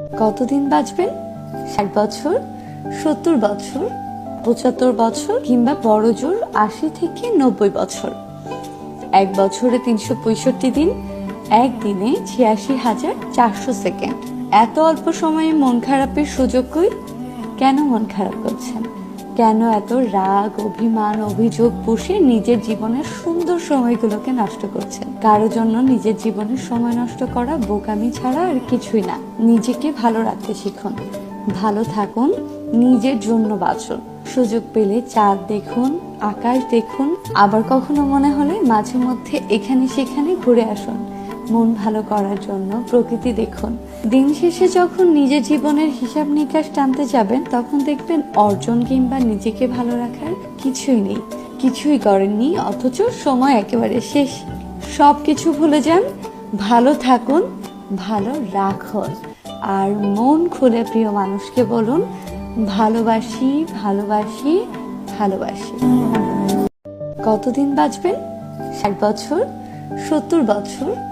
কতদিন বাঁচবেন? 60 বছর, 70 বছর, 75 বছর কিংবা বড় জোর 80 থেকে 90 বছর। 1 বছরে 365 দিন, একদিনে 86,400 সেকেন্ড। এত অল্প সময়ে মন খারাপের সুযোগ কই? কেন মন খারাপ করছেন? কেন এত রাগ, অভিমান, অভিযোগ পুষে নিজের জীবনের সুন্দর সময়গুলোকে নষ্ট করছেন? কারো জন্য নিজের জীবনের সময় নষ্ট করা বোকামি ছাড়া আর কিছুই না। নিজেকে ভালো রাখতে শিখুন, ভালো থাকুন, নিজের জন্য বাঁচুন। সুযোগ পেলে চাঁদ দেখুন, আকাশ দেখুন, আবার কখনো মনে হলে মাঝে মধ্যে এখানে সেখানে ঘুরে আসুন। মন ভালো করার জন্য প্রকৃতি দেখুন। দিন শেষে যখন নিজের জীবনের হিসাব নিকাশ টানতে যাবেন, তখন দেখবেন অর্জন কিংবা নিজেকে ভালো রাখার কিছুই নেই। কিছুই করেননি, অথচ সময় একেবারে শেষ। সবকিছু ভুলে যান, ভালো থাকুন, ভালো রাখুন, আর মন খুলে প্রিয় মানুষকে বলুন, ভালোবাসি, ভালোবাসি, ভালোবাসি। কতদিন বাঁচবেন? 60 বছর, 70 বছর,